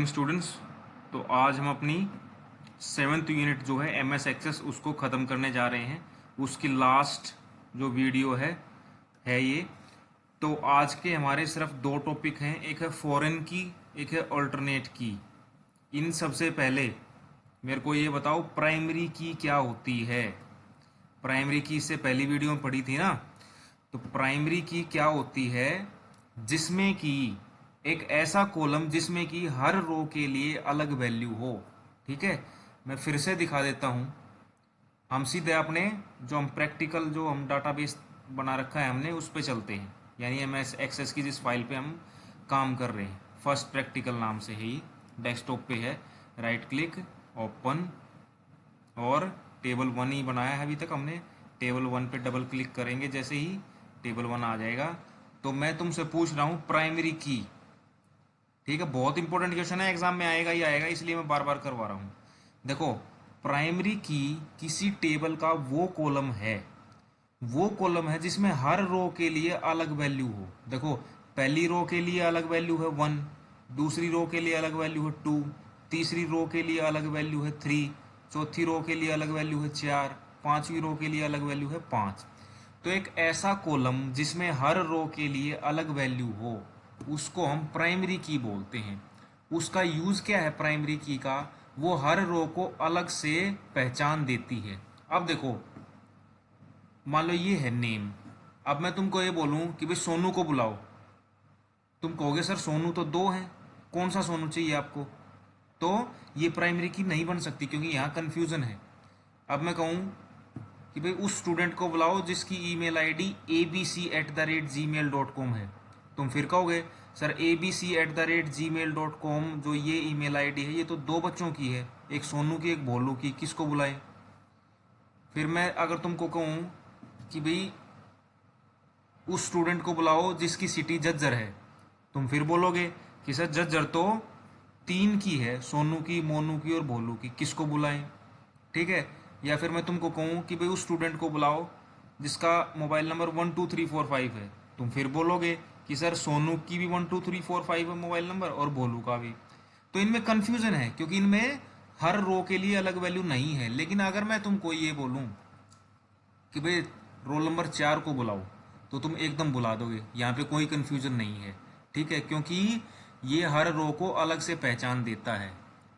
Morning students. तो आज हम अपनी 7th यूनिट जो है एम एस एक्सेस उसको ख़त्म करने जा रहे हैं। उसकी लास्ट जो वीडियो है ये। तो आज के हमारे सिर्फ दो टॉपिक हैं, एक है फॉरेन की, एक है अल्टरनेट की। इन सबसे पहले मेरे को ये बताओ प्राइमरी की क्या होती है। प्राइमरी की इससे पहली वीडियो में पढ़ी थी ना। तो प्राइमरी की क्या होती है, जिसमें कि एक ऐसा कॉलम जिसमें कि हर रो के लिए अलग वैल्यू हो। ठीक है, मैं फिर से दिखा देता हूं। हम सीधे अपने जो हम प्रैक्टिकल जो हम डाटाबेस बना रखा है हमने उस पे चलते हैं, यानी एम एस एक्सेस की जिस फाइल पे हम काम कर रहे हैं, फर्स्ट प्रैक्टिकल नाम से ही डेस्कटॉप पे है। राइट क्लिक, ओपन, और टेबल 1 ही बनाया है अभी तक हमने। टेबल 1 पे डबल क्लिक करेंगे, जैसे ही टेबल 1 आ जाएगा। तो मैं तुमसे पूछ रहा हूँ प्राइमरी की। ठीक है, बहुत इंपॉर्टेंट क्वेश्चन है, एग्जाम में आएगा ही आएगा, इसलिए मैं बार बार करवा रहा हूँ। देखो, प्राइमरी की किसी टेबल का वो कॉलम है जिसमें हर रो के लिए अलग वैल्यू हो। देखो, पहली रो के लिए अलग वैल्यू है 1, दूसरी रो के लिए अलग वैल्यू है 2, तीसरी रो के लिए अलग वैल्यू है 3, चौथी रो के लिए अलग वैल्यू है 4, पांचवी रो के लिए अलग वैल्यू है 5। तो एक ऐसा कॉलम जिसमें हर रो के लिए अलग वैल्यू हो उसको हम प्राइमरी की बोलते हैं। उसका यूज क्या है प्राइमरी की का, वो हर रो को अलग से पहचान देती है। अब देखो, मान लो ये है नेम। अब मैं तुमको ये बोलूं कि भाई सोनू को बुलाओ, तुम कहोगे सर सोनू तो दो हैं, कौन सा सोनू चाहिए आपको। तो ये प्राइमरी की नहीं बन सकती क्योंकि यहाँ कंफ्यूजन है। अब मैं कहूँ कि भाई उस स्टूडेंट को बुलाओ जिसकी ईमेल आईडी abc@gmail.com है, तुम फिर कहोगे सर abc@gmail.com जो ये ईमेल आईडी है ये तो दो बच्चों की है, एक सोनू की एक भोलू की, किसको बुलाएं। फिर मैं अगर तुमको कहूँ कि भाई उस स्टूडेंट को बुलाओ जिसकी सिटी जज्जर है, तुम फिर बोलोगे कि सर जज्जर तो 3 की है, सोनू की, मोनू की और भोलू की, किसको बुलाएं। ठीक है, या फिर मैं तुमको कहूँ कि भाई उस स्टूडेंट को बुलाओ जिसका मोबाइल नंबर 12345 है, तुम फिर बोलोगे कि सर सोनू की भी 12345 है मोबाइल नंबर और भोलू का भी। तो इनमें कन्फ्यूजन है क्योंकि इनमें हर रो के लिए अलग वैल्यू नहीं है। लेकिन अगर मैं तुमको ये बोलूँ कि भाई रोल नंबर 4 को बुलाओ, तो तुम एकदम बुला दोगे, यहाँ पे कोई कन्फ्यूजन नहीं है। ठीक है, क्योंकि ये हर रो को अलग से पहचान देता है।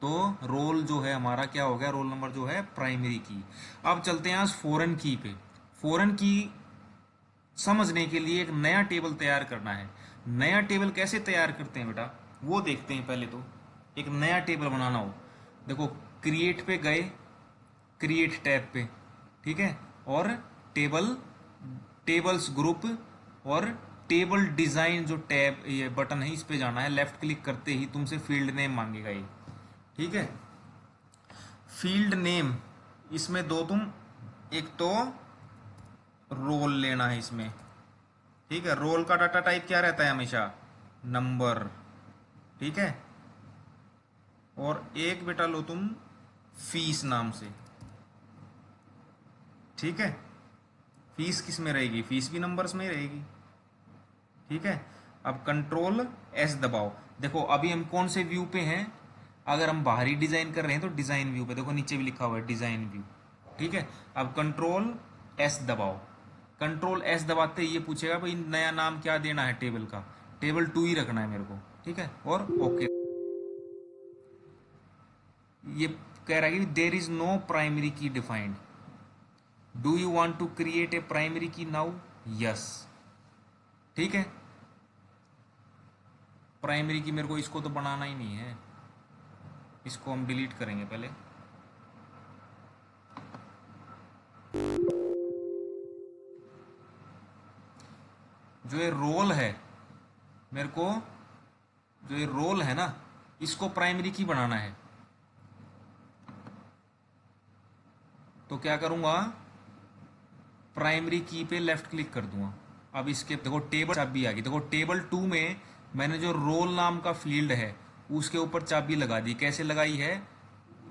तो रोल जो है हमारा क्या हो गया, रोल नंबर जो है प्राइमरी की। अब चलते हैं आज फॉरेन की पे। फॉरेन की समझने के लिए एक नया टेबल तैयार करना है। नया टेबल कैसे तैयार करते हैं बेटा, वो देखते हैं। पहले तो एक नया टेबल बनाना हो, देखो क्रिएट पे गए, क्रिएट टैब पे, ठीक है, और टेबल, टेबल्स ग्रुप, और टेबल डिजाइन जो टैब ये बटन है इस पे जाना है। लेफ्ट क्लिक करते ही तुमसे फील्ड नेम मांगेगा ये। ठीक है, फील्ड नेम इसमें दो तुम, एक तो रोल लेना है इसमें। ठीक है, रोल का डाटा टाइप क्या रहता है हमेशा, नंबर। ठीक है, और एक बेटा लो तुम फीस नाम से। ठीक है, फीस किस में रहेगी, फीस भी नंबर्स में ही रहेगी। ठीक है, अब कंट्रोल एस दबाओ। देखो अभी हम कौन से व्यू पे हैं, अगर हम बाहरी डिजाइन कर रहे हैं तो डिजाइन व्यू पे, देखो नीचे भी लिखा हुआ है डिजाइन व्यू। ठीक है, अब कंट्रोल एस दबाओ। कंट्रोल एस दबाते ही ये पूछेगा भाई नया नाम क्या देना है टेबल का, टेबल 2 ही रखना है मेरे को। ठीक है, और ओके। ये कह रहा है कि there is no primary key defined, do you want to create a primary key now, yes. ठीक है, प्राइमरी की मेरे को इसको तो बनाना ही नहीं है, इसको हम डिलीट करेंगे पहले। जो ये रोल है, मेरे को जो ये रोल है ना इसको प्राइमरी की बनाना है। तो क्या करूंगा, प्राइमरी की पे लेफ्ट क्लिक कर दूंगा। अब इसके देखो टेबल चाबी आ गई। देखो टेबल 2 में मैंने जो रोल नाम का फील्ड है उसके ऊपर चाबी लगा दी। कैसे लगाई है,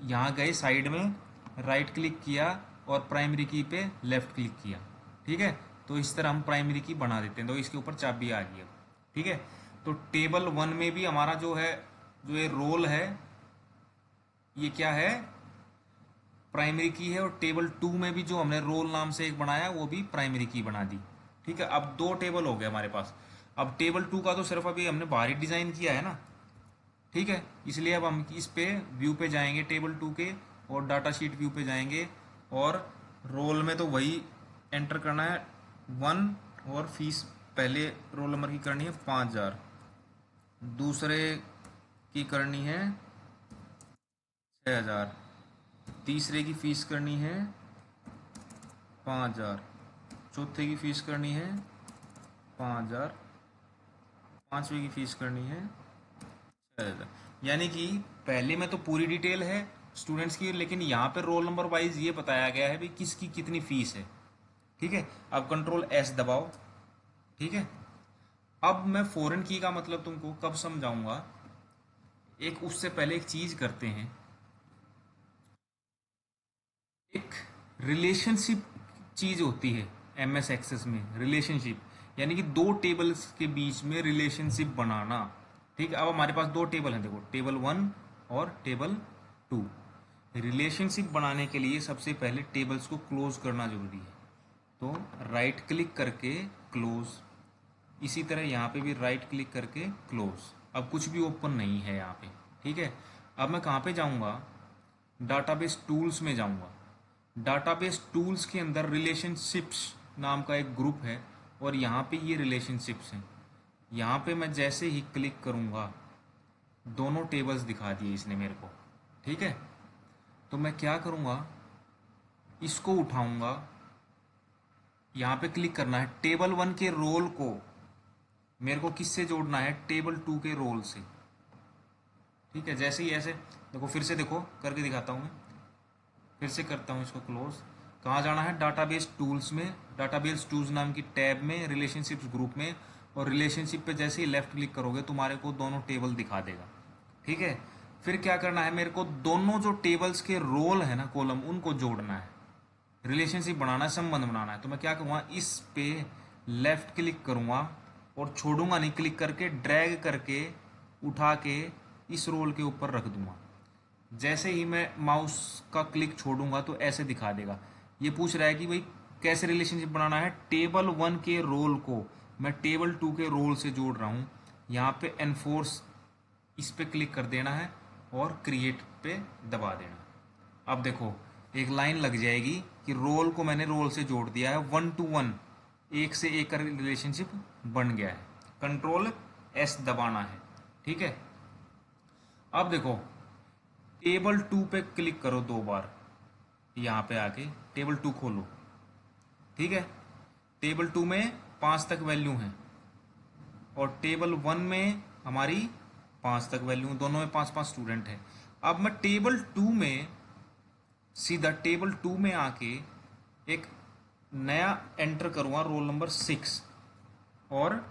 यहाँ गए साइड में, राइट क्लिक किया और प्राइमरी की पे लेफ्ट क्लिक किया। ठीक है, तो इस तरह हम प्राइमरी की बना देते हैं। तो इसके ऊपर चाबी आ गई है। ठीक है, तो टेबल 1 में भी हमारा जो है जो ये रोल है ये क्या है, प्राइमरी की है, और टेबल 2 में भी जो हमने रोल नाम से एक बनाया वो भी प्राइमरी की बना दी। ठीक है, अब दो टेबल हो गए हमारे पास। अब टेबल 2 का तो सिर्फ अभी हमने बाहरी डिजाइन किया है ना, ठीक है, इसलिए अब हम इस पे व्यू पे जाएंगे टेबल 2 के, और डाटा शीट व्यू पे जाएंगे, और रोल में तो वही एंटर करना है 1, और फीस पहले रोल नंबर की करनी है 5000, दूसरे की करनी है 6000, तीसरे की फीस करनी है 5000, चौथे की फीस करनी है 5000, पांचवे की फीस करनी है 6000। यानी कि पहले में तो पूरी डिटेल है स्टूडेंट्स की, लेकिन यहाँ पे रोल नंबर वाइज ये बताया गया है भी किसकी कितनी फीस है। ठीक है, अब कंट्रोल एस दबाओ। ठीक है, अब मैं फॉरेन की का मतलब तुमको कब समझाऊंगा, एक उससे पहले एक चीज करते हैं। एक रिलेशनशिप चीज होती है एमएस एक्सेस में, रिलेशनशिप यानी कि दो टेबल्स के बीच में रिलेशनशिप बनाना। ठीक है, अब हमारे पास दो टेबल हैं, देखो टेबल 1 और टेबल 2। रिलेशनशिप बनाने के लिए सबसे पहले टेबल्स को क्लोज करना जरूरी है, तो राइट क्लिक करके क्लोज, इसी तरह यहाँ पे भी राइट क्लिक करके क्लोज। अब कुछ भी ओपन नहीं है यहाँ पे। ठीक है, अब मैं कहाँ पे जाऊँगा, डाटाबेस टूल्स में जाऊँगा। डाटाबेस टूल्स के अंदर रिलेशनशिप्स नाम का एक ग्रुप है, और यहाँ पे ये रिलेशनशिप्स हैं। यहाँ पे मैं जैसे ही क्लिक करूँगा दोनों टेबल्स दिखा दिए इसने मेरे को। ठीक है, तो मैं क्या करूँगा, इसको उठाऊँगा, यहाँ पे क्लिक करना है, टेबल 1 के रोल को मेरे को किससे जोड़ना है, टेबल 2 के रोल से। ठीक है, जैसे ही ऐसे देखो, फिर से देखो करके दिखाता हूँ मैं, फिर से करता हूँ इसको क्लोज। कहाँ जाना है, डाटाबेस टूल्स में, डाटाबेस टूल्स नाम की टैब में, रिलेशनशिप्स ग्रुप में, और रिलेशनशिप पे जैसे ही लेफ्ट क्लिक करोगे तुम्हारे को दोनों टेबल दिखा देगा। ठीक है, फिर क्या करना है, मेरे को दोनों जो टेबल्स के रोल है ना, कॉलम, उनको जोड़ना है, रिलेशनशिप बनाना है, संबंध बनाना है। तो मैं क्या करूँगा, इस पे लेफ्ट क्लिक करूँगा और छोड़ूंगा नहीं, क्लिक करके ड्रैग करके उठा के इस रोल के ऊपर रख दूंगा। जैसे ही मैं माउस का क्लिक छोड़ूंगा तो ऐसे दिखा देगा। ये पूछ रहा है कि भाई कैसे रिलेशनशिप बनाना है, टेबल 1 के रोल को मैं टेबल 2 के रोल से जोड़ रहा हूँ। यहाँ पे एनफोर्स इस पे क्लिक कर देना है और क्रिएट पे दबा देना। अब देखो एक लाइन लग जाएगी कि रोल को मैंने रोल से जोड़ दिया है, 1 to 1, एक से एक का रिलेशनशिप बन गया है। कंट्रोल एस दबाना है। ठीक है, अब देखो टेबल 2 पे क्लिक करो 2 बार, यहाँ पे आके टेबल 2 खोलो। ठीक है, टेबल 2 में 5 तक वैल्यू है, और टेबल 1 में हमारी 5 तक वैल्यू, दोनों में 5-5 स्टूडेंट है। अब मैं टेबल 2 में सीधा टेबल 2 में आके एक नया एंटर करूँगा, रोल नंबर 6, और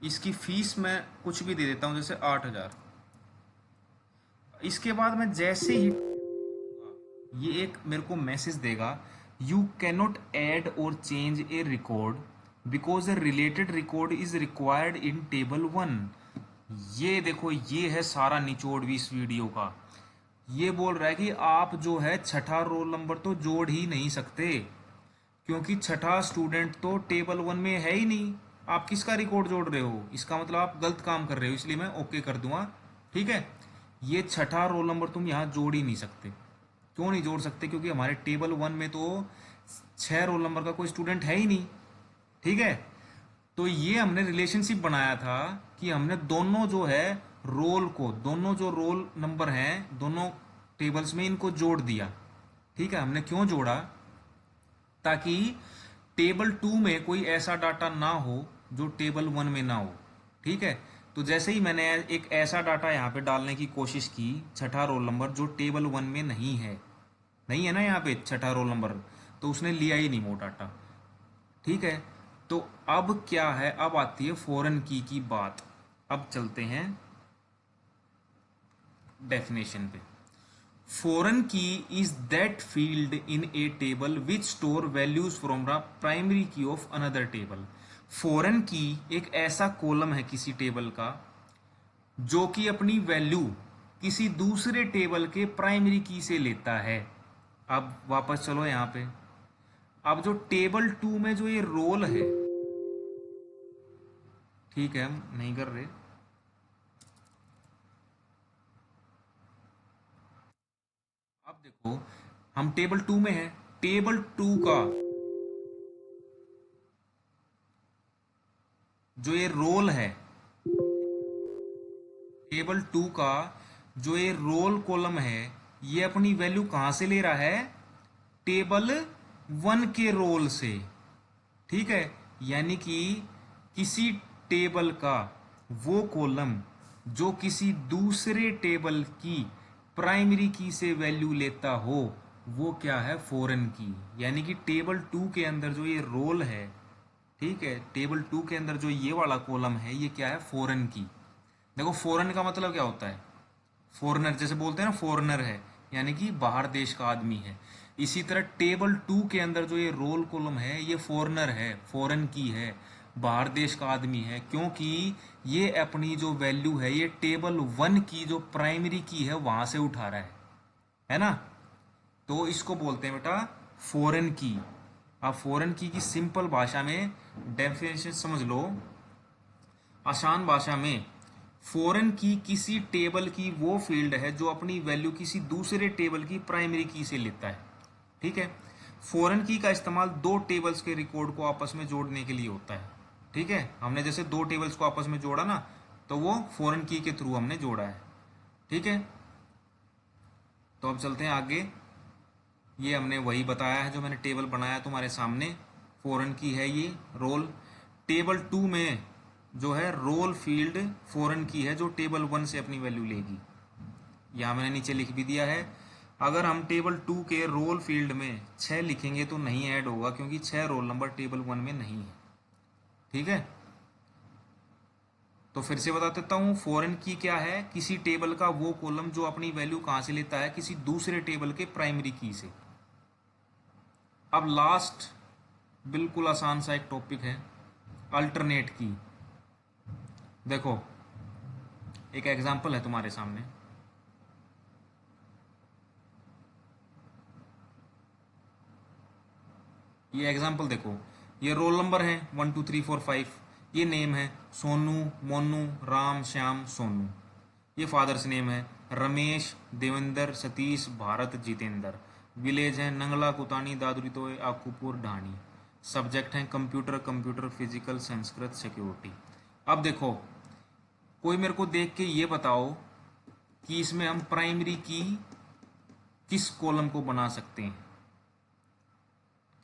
इसकी फीस मैं कुछ भी दे देता हूँ, जैसे 8000। इसके बाद मैं जैसे ही ये एक मेरे को मैसेज देगा, यू कैनॉट ऐड और change A record because A related record is required in table 1। ये देखो, ये है सारा निचोड़ भी इस वीडियो का। ये बोल रहा है कि आप जो है छठा रोल नंबर तो जोड़ ही नहीं सकते, क्योंकि छठा स्टूडेंट तो टेबल 1 में है ही नहीं। आप किसका रिकॉर्ड जोड़ रहे हो, इसका मतलब आप गलत काम कर रहे हो, इसलिए मैं ओके कर दूंगा। ठीक है, ये छठा रोल नंबर तुम यहाँ जोड़ ही नहीं सकते। क्यों नहीं जोड़ सकते, क्योंकि हमारे टेबल 1 में तो 6 रोल नंबर का कोई स्टूडेंट है ही नहीं। ठीक है, तो ये हमने रिलेशनशिप बनाया था कि हमने दोनों जो है रोल को, दोनों जो रोल नंबर हैं दोनों टेबल्स में, इनको जोड़ दिया। ठीक है, हमने क्यों जोड़ा, ताकि टेबल 2 में कोई ऐसा डाटा ना हो जो टेबल 1 में ना हो। ठीक है, तो जैसे ही मैंने एक ऐसा डाटा यहाँ पे डालने की कोशिश की, छठा रोल नंबर जो टेबल 1 में नहीं है, नहीं है ना यहाँ पे छठा रोल नंबर, तो उसने लिया ही नहीं वो डाटा। ठीक है, तो अब क्या है, अब आती है फॉरेन की बात। अब चलते हैं डेफिनेशन पे। Foreign key is that field in a table which store values from the primary की ऑफ अनदर टेबल। फॉरेन की एक ऐसा कॉलम है किसी टेबल का जो कि अपनी वैल्यू किसी दूसरे टेबल के प्राइमरी की से लेता है। अब वापस चलो यहाँ पे। अब जो टेबल 2 में जो ये रोल है, ठीक है हम नहीं कर रहे। अब देखो हम टेबल 2 में है, टेबल 2 का जो ये रोल है, टेबल 2 का जो ये रोल कॉलम है, ये अपनी वैल्यू कहां से ले रहा है? टेबल 1 के रोल से। ठीक है, यानी कि किसी टेबल का वो कॉलम जो किसी दूसरे टेबल की प्राइमरी की से वैल्यू लेता हो, वो क्या है? फॉरेन की। यानी कि टेबल 2 के अंदर जो ये रोल है, ठीक है, टेबल 2 के अंदर जो ये वाला कॉलम है, ये क्या है? फॉरेन की। देखो फॉरेन का मतलब क्या होता है? फॉरेनर, जैसे बोलते हैं ना फॉरेनर है, यानी कि बाहर देश का आदमी है। इसी तरह टेबल 2 के अंदर जो ये रोल कॉलम है, ये फॉरेनर है, फॉरेन की है, बाहर देश का आदमी है, क्योंकि ये अपनी जो वैल्यू है ये टेबल 1 की जो प्राइमरी की है वहां से उठा रहा है ना। तो इसको बोलते हैं बेटा फॉरेन की। अब फॉरेन की सिंपल भाषा में डेफिनेशन समझ लो, आसान भाषा में। फॉरेन की किसी टेबल की वो फील्ड है जो अपनी वैल्यू किसी दूसरे टेबल की प्राइमरी की से लेता है। ठीक है, फॉरेन की का इस्तेमाल दो टेबल्स के रिकॉर्ड को आपस में जोड़ने के लिए होता है। ठीक है, हमने जैसे दो टेबल्स को आपस में जोड़ा ना, तो वो फॉरेन की के थ्रू हमने जोड़ा है। ठीक है, तो अब चलते हैं आगे। ये हमने वही बताया है जो मैंने टेबल बनाया तुम्हारे सामने। फॉरेन की है ये रोल। टेबल 2 में जो है रोल फील्ड फॉरेन की है जो टेबल 1 से अपनी वैल्यू लेगी। यहाँ मैंने नीचे लिख भी दिया है। अगर हम टेबल 2 के रोल फील्ड में 6 लिखेंगे तो नहीं ऐड होगा, क्योंकि 6 रोल नंबर टेबल 1 में नहीं है। ठीक है, तो फिर से बता देता हूँ, फॉरेन की क्या है? किसी टेबल का वो कॉलम जो अपनी वैल्यू कहाँ से लेता है? किसी दूसरे टेबल के प्राइमरी की से। अब लास्ट बिल्कुल आसान सा एक टॉपिक है, अल्टरनेट की। देखो एक एग्जांपल है तुम्हारे सामने। ये एग्जांपल देखो, ये रोल नंबर है 1 2 3 4 5। ये नेम है सोनू, मोनू, राम, श्याम, सोनू। ये फादर्स नेम है रमेश, देवेंद्र, सतीश, भारत, जितेंद्र। विलेज है नंगला, कुतानी, दादुरितोय, आकुपुर, ढाणी। सब्जेक्ट है computer, computer physical, Sanskrit, security. अब देखो, कोई मेरे को देख के ये बताओ कि इसमें हम प्राइमरी की किस कॉलम को बना सकते हैं?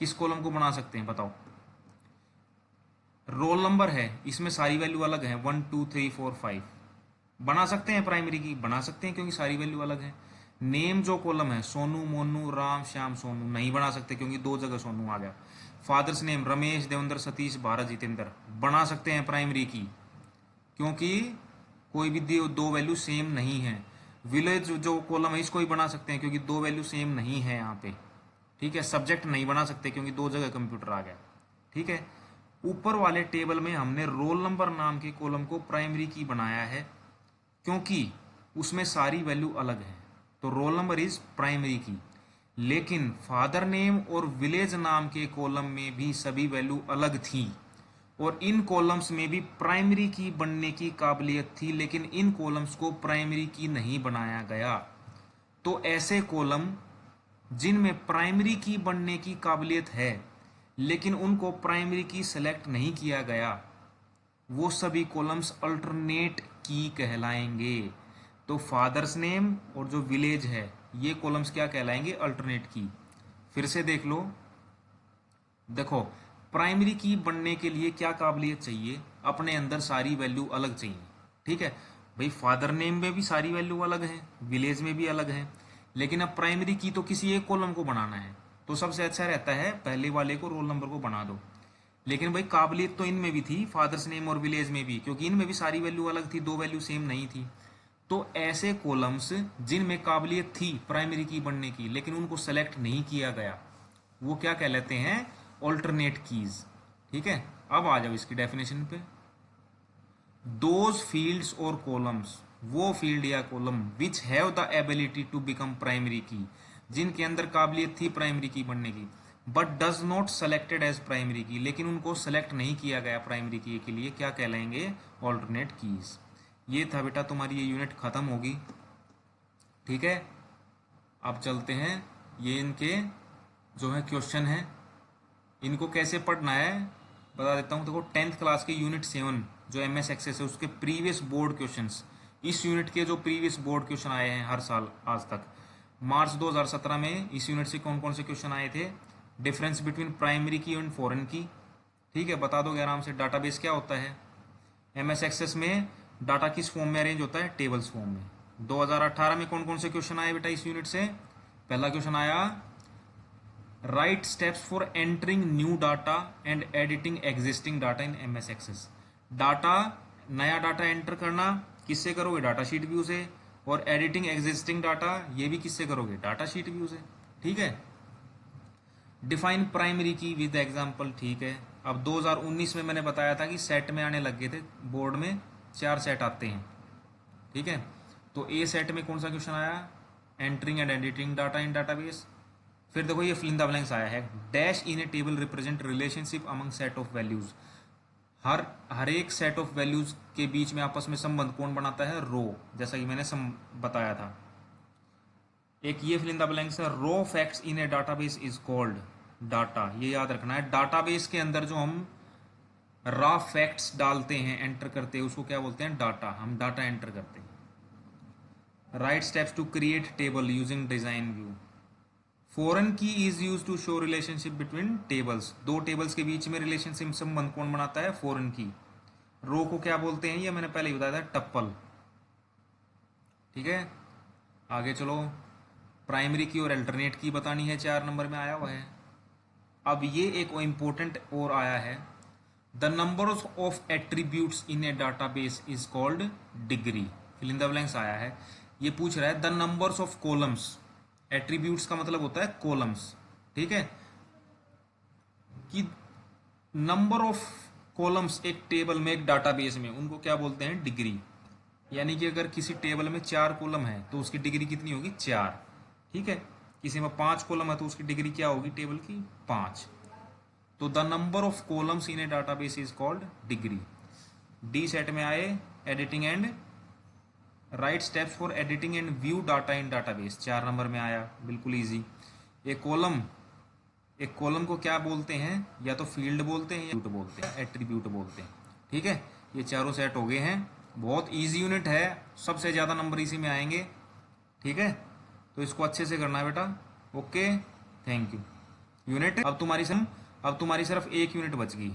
किस कॉलम को बना सकते हैं बताओ? रोल नंबर है, इसमें सारी वैल्यू अलग है, 1 2 3 4 5। बना सकते हैं प्राइमरी की? बना सकते हैं, क्योंकि सारी वैल्यू अलग है। नेम जो कॉलम है सोनू, मोनू, राम, श्याम, सोनू, नहीं बना सकते क्योंकि दो जगह सोनू आ गया। फादर्स नेम रमेश, देवेंद्र, सतीश, भारत, जितेंद्र, बना सकते हैं प्राइमरी की, क्योंकि कोई भी दो वैल्यू सेम नहीं है। विलेज जो कॉलम है इसको ही बना सकते हैं क्योंकि दो वैल्यू सेम नहीं है यहाँ पे। ठीक है, सब्जेक्ट नहीं बना सकते क्योंकि दो जगह कंप्यूटर आ गया। ठीक है, ऊपर वाले टेबल में हमने रोल नंबर नाम के कॉलम को प्राइमरी की बनाया है क्योंकि उसमें सारी वैल्यू अलग है, तो roll number is primary key. लेकिन फादर नेम और विलेज नाम के कॉलम में भी सभी वैल्यू अलग थी और इन कॉलम्स में भी प्राइमरी की बनने की काबिलियत थी, लेकिन इन कॉलम्स को प्राइमरी की नहीं बनाया गया। तो ऐसे कॉलम जिनमें प्राइमरी की बनने की काबिलियत है लेकिन उनको प्राइमरी की सेलेक्ट नहीं किया गया, वो सभी कॉलम्स अल्टरनेट की कहलाएंगे। तो फादर्स नेम और जो विलेज है ये कॉलम्स क्या कहलाएंगे? अल्टरनेट की। फिर से देख लो, देखो प्राइमरी की बनने के लिए क्या काबिलियत चाहिए? अपने अंदर सारी वैल्यू अलग चाहिए। ठीक है भाई, फादर नेम में भी सारी वैल्यू अलग है, विलेज में भी अलग है, लेकिन अब प्राइमरी की तो किसी एक कॉलम को बनाना है, तो सबसे अच्छा रहता है पहले वाले को रोल नंबर को बना दो। लेकिन भाई काबिलियत तो इनमें भी थी, फादर्स नेम और विलेज में भी, क्योंकि इनमें भी सारी वैल्यू अलग थी, दो वैल्यू सेम नहीं थी। तो ऐसे कॉलम्स जिनमें काबिलियत थी प्राइमरी की बनने की लेकिन उनको सेलेक्ट नहीं किया गया, वो क्या कहलाते हैं? Alternate keys. ठीक है, अब आ जाओ इसकी डेफिनेशन पे। दोज फील्ड्स और कॉलम्स वो फील्ड या column which have the ability to become primary key, जिनके अंदर काबिलियत थी प्राइमरी की बनने की, but does not selected as primary key, लेकिन उनको सेलेक्ट नहीं किया गया प्राइमरी की के लिए, क्या कहलाएंगे, ऑल्टरनेट कीज। ये था बेटा तुम्हारी ये यूनिट खत्म होगी। ठीक है, अब चलते हैं, ये इनके जो है क्वेश्चन है, इनको कैसे पढ़ना है बता देता हूँ। देखो 10th क्लास के यूनिट 7 जो MS एक्सेस है उसके प्रीवियस बोर्ड क्वेश्चंस, इस यूनिट के जो प्रीवियस बोर्ड क्वेश्चन आए हैं हर साल आज तक, मार्च 2017 में इस यूनिट से कौन कौन से क्वेश्चन आए थे, डिफरेंस बिटवीन प्राइमरी की एंड फॉरेन की, ठीक है, बता दोगे आराम से। डाटाबेस क्या होता है, MS एक्सेस में डाटा किस फॉर्म में अरेंज होता है, टेबल्स फॉर्म में। 2018 में कौन कौन से क्वेश्चन आए बेटा इस यूनिट से, पहला क्वेश्चन आया right steps for entering new data and editing existing data in MS Access. Data, नया डाटा एंटर करना किससे करोगे, डाटा शीट व्यू से, और एडिटिंग एग्जिस्टिंग डाटा ये भी किससे करोगे, डाटा शीट व्यू से। ठीक है, डिफाइन प्राइमरी की विद एग्जांपल। ठीक है, अब 2019 में मैंने बताया था कि सेट में आने लग गए थे, बोर्ड में 4 सेट आते हैं। ठीक है, तो ए सेट में कौन सा क्वेश्चन आया, entering and editing data in database. फिर देखो ये फिल इन द ब्लैंक्स आया है, dash in a table represent relationship among set of values. हर एक सेट ऑफ वैल्यूज के बीच में आपस में संबंध कौन बनाता है, रो, जैसा कि मैंने बताया था। एक ये फिल इन द ब्लैंक्स है, row facts in a database is called data. ये याद रखना है, डाटाबेस के अंदर जो हम रॉ फैक्ट्स डालते हैं, एंटर करते हैं, उसको क्या बोलते हैं, डाटा। हम डाटा एंटर करते हैं। Write steps to create table using design view. Foreign key is use to show relationship between tables. दो टेबल्स के बीच में रिलेशनशिप संबंध कौन बनाता है, फॉरेन की। रो को क्या बोलते हैं, ये मैंने पहले ही बताया था, टप्पल। ठीक है, आगे चलो, प्राइमरी की और अल्टरनेट की बतानी है, 4 नंबर में आया हुआ है। अब ये एक इंपॉर्टेंट और आया है, the number of attributes in a database is called degree. Fill in the blanks आया है, ये पूछ रहा है the numbers of columns. Attributes का मतलब होता है कॉलम्स। ठीक है, कि नंबर ऑफ कॉलम्स एक टेबल में, एक डाटाबेस में, उनको क्या बोलते हैं, डिग्री। यानी कि अगर किसी टेबल में 4 कॉलम है तो उसकी डिग्री कितनी होगी, 4। ठीक है, किसी में 5 कॉलम है तो उसकी डिग्री क्या होगी टेबल की, 5। तो the number of columns in a database is called degree. D set में आए editing and right steps for editing and view data in database, 4 number में आया, बिल्कुल इजी। एक कॉलम को क्या बोलते हैं, या तो फील्ड बोलते हैं या बोलते हैं, एट्रीब्यूट बोलते हैं। ठीक है, ये चारों सेट हो गए हैं। बहुत इजी यूनिट है, सबसे ज़्यादा नंबर इसी में आएंगे। ठीक है, तो इसको अच्छे से करना है बेटा। Okay, thank you. यूनिट अब तुम्हारी सिर्फ एक यूनिट बच गई।